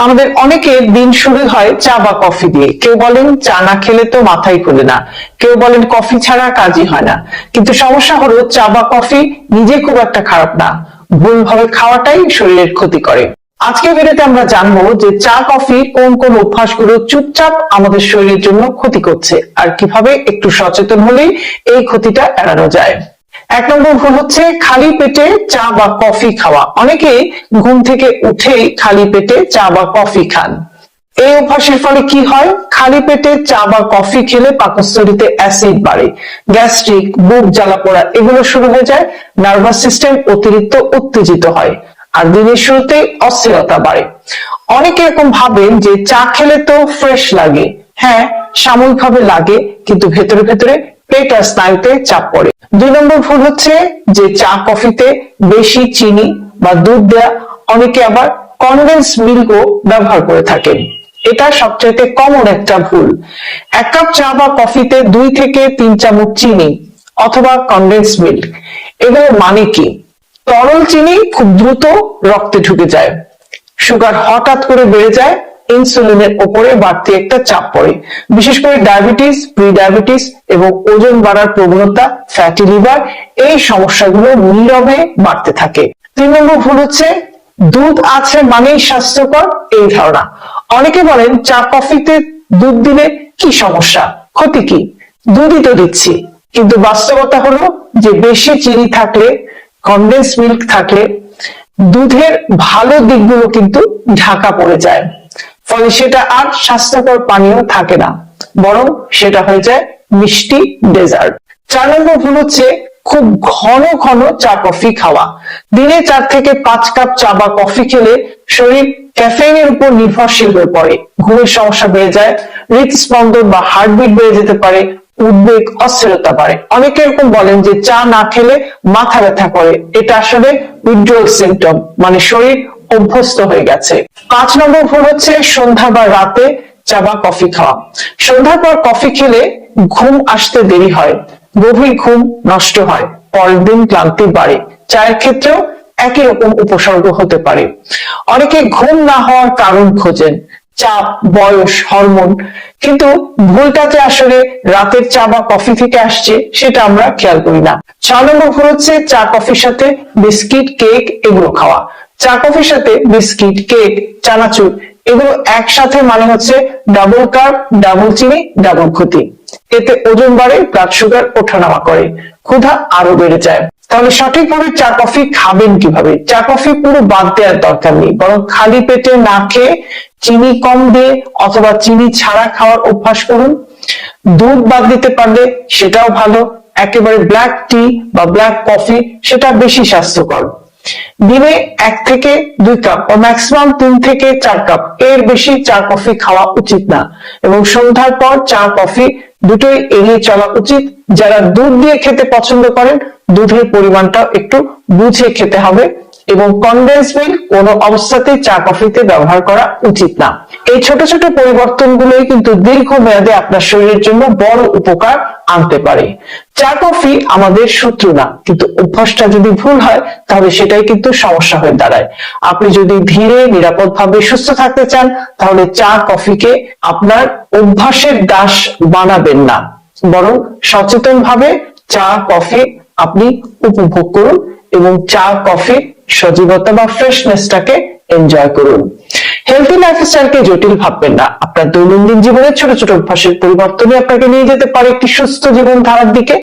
আমাদের অনেকের দিন শুরু হয় চা বা কফি দিয়ে। কেউ বলেন চা না খেলে তো মাথাই খুলে না, কেউ বলেন কফি ছাড়া কাজই হয় না। কিন্তু সমস্যা হলো চা বা কফি নিজে খুব একটা খারাপ না, ভুলভাবে খাওয়াটাই শরীরের ক্ষতি করে। আজকের ভিডিওতে আমরা জানবো যে চা কফি কোন কোন অভ্যাসগুলো চুপচাপ আমাদের শরীরের জন্য ক্ষতি করছে, আর কিভাবে একটু সচেতন হলেই এই ক্ষতিটা এড়ানো যায়। 1 নম্বর ভুল হচ্ছে খালি পেটে চা বা কফি খাওয়া। অনেকে ঘুম থেকে উঠেই খালি পেটে চা বা কফি খান। এই অভ্যাসের ফলে কি হয়? খালি পেটে চা বা কফি খেলে পাকস্থলীতে অ্যাসিড বাড়ে, গ্যাস্ট্রিক, বুক জ্বালা পোড়া এগুলো শুরু হয়ে যায়, নার্ভাস সিস্টেম অতিরিক্ত উত্তেজিত হয়, আর দিনের শুরুতে অস্থিরতা বাড়ে। অনেকে এরকম ভাবেন যে চা খেলে তো ফ্রেশ লাগে। হ্যাঁ, সাময়িকভাবে লাগে, কিন্তু ভেতরে ভেতরে পেট আর স্নায়ুতে চাপ পড়ে। 2 নম্বর ভুল হচ্ছে যে চা কফিতে বেশি চিনি বা দুধ দেয়া। অনেকে আবার কনডেন্স মিল্কও ব্যবহার করে থাকেন। এটা সবচাইতে কমন একটা ভুল। 1 কাপ চা বা কফিতে 2 থেকে 3 চামচ চিনি অথবা কনডেন্স মিল্ক, এগুলোর মানে কি? তরল চিনি খুব দ্রুত রক্তে ঢুকে যায়, সুগার হঠাৎ করে বেড়ে যায়, ইনসুলিনের উপরে বাড়তি একটা চাপ পড়ে, বিশেষ করে ডায়াবেটিস, প্রি ডায়াবেটিস এবং ওজন বাড়ার প্রবণতা, ফ্যাটি লিভার, এই সমস্যাগুলো নীরবে বাড়তে থাকে। 3 নম্বর ভুল হচ্ছে দুধ আছে মানেই স্বাস্থ্যকর, এই ধারণা। অনেকে বলেন চা কফিতে দুধ দিলে কি সমস্যা, ক্ষতি কি? দুধই তো দিচ্ছি। কিন্তু বাস্তবতা হলো যে বেশি চিনি থাকলে, কনডেন্স মিল্ক থাকলে দুধের ভালো দিকগুলো কিন্তু ঢাকা পড়ে যায়, ফলে সেটা আর স্বাস্থ্যকর পানীয় থাকে না, বরং সেটা হয়ে যায় মিষ্টি ডেজার্ট। 4 নম্বর ভুল হচ্ছে খুব ঘন ঘন চা কফি খাওয়া। দিনে 4 থেকে 5 কাপ চা বা কফি খেলে শরীর ক্যাফেইনের উপর নির্ভরশীল হয়ে পড়ে, ঘুমের সমস্যা বেড়ে যায়, হৃদস্পন্দন বা হার্টবিট বেড়ে যেতে পারে, উদ্বেগ, অস্থিরতা বাড়ে। অনেকে এরকম বলেন যে চা না খেলে মাথা ব্যথা করে। এটা আসলে উইথড্রল সিম্পটম, মানে শরীর অভ্যস্ত হয়ে গেছে। 5 নম্বর ভুল হচ্ছে সন্ধ্যা বা রাতে চা বা কফি খাওয়া। সন্ধ্যার পর কফি খেলে ঘুম আসতে দেরি হয়, গভীর ঘুম নষ্ট হয়, পরের দিন ক্লান্তি বাড়ে। চায়ের ক্ষেত্রেও একই রকম উপসর্গ হতে পারে। অনেকে ঘুম না হওয়ার কারণ খোঁজেন, চাপ, বয়স, হরমোন, কিন্তু ভুলটা যে আসলে রাতের চা বা কফি থেকে আসছে সেটা আমরা খেয়াল করি না। 6 নম্বর ভুল হচ্ছে চা কফির সাথে বিস্কিট, কেক এগুলো খাওয়া। চা কফির সাথে বিস্কিট, কেক, চানাচুর এগুলো একসাথে মানে হচ্ছে ডাবল কার্ব, ডাবল চিনি, ডাবল ক্ষতি। এতে ওজন বাড়ে, ব্লাড সুগার ওঠানামা করে, ক্ষুধা আরো বেড়ে যায়। তাহলে সঠিকভাবে চা কফি খাবেন কিভাবে? চা কফি পুরো বাদ দেওয়ার দরকার নেই, বরং খালি পেটে না খেয়ে চিনি কম দিয়ে অথবা চিনি ছাড়া খাওয়ার অভ্যাস করুন। দুধ বাদ দিতে পারলে সেটাও ভালো। একেবারে ব্ল্যাক টি বা ব্ল্যাক কফি সেটা বেশি স্বাস্থ্যকর। দিনে 1 থেকে 2 কাপ ও ম্যাক্সিমাম 3 থেকে 4 কাপ, এর বেশি চা কফি খাওয়া উচিত না। এবং সন্ধ্যার পর চা কফি দুটোই এড়িয়ে চলা উচিত। যারা দুধ দিয়ে খেতে পছন্দ করেন, দুধের পরিমাণটা একটু বুঝে খেতে হবে, এবং কনডেন্স মিল্ক কোনো অবস্থাতেই চা কফিতে ব্যবহার করা উচিত না। এই ছোট ছোট পরিবর্তনগুলোই কিন্তু দীর্ঘমেয়াদে আপনার শরীরের জন্য বড় উপকার আনতে পারে। চা কফি আমাদের শত্রু না, কিন্তু অভ্যাসটা যদি ভুল হয় তাহলে সেটাই কিন্তু সমস্যা হয়ে দাঁড়ায়। আপনি যদি ধীরে নিরাপদভাবে সুস্থ থাকতে চান, তাহলে চা কফিকে আপনার অভ্যাসের দাস বানাবেন না, বরং সচেতন ভাবে চা কফি আপনি উপভোগ করুন এবং চা কফি সজীবতা বা ফ্রেশনেসটাকে এনজয় করুন। হেলথি লাইফস্টাইলকে জটিল ভাববেন না। আপনার দৈনন্দিন জীবনের ছোট ছোট অভ্যাসের পরিবর্তনই আপনাকে নিয়ে যেতে পারে একটি সুস্থ জীবন ধারার দিকে।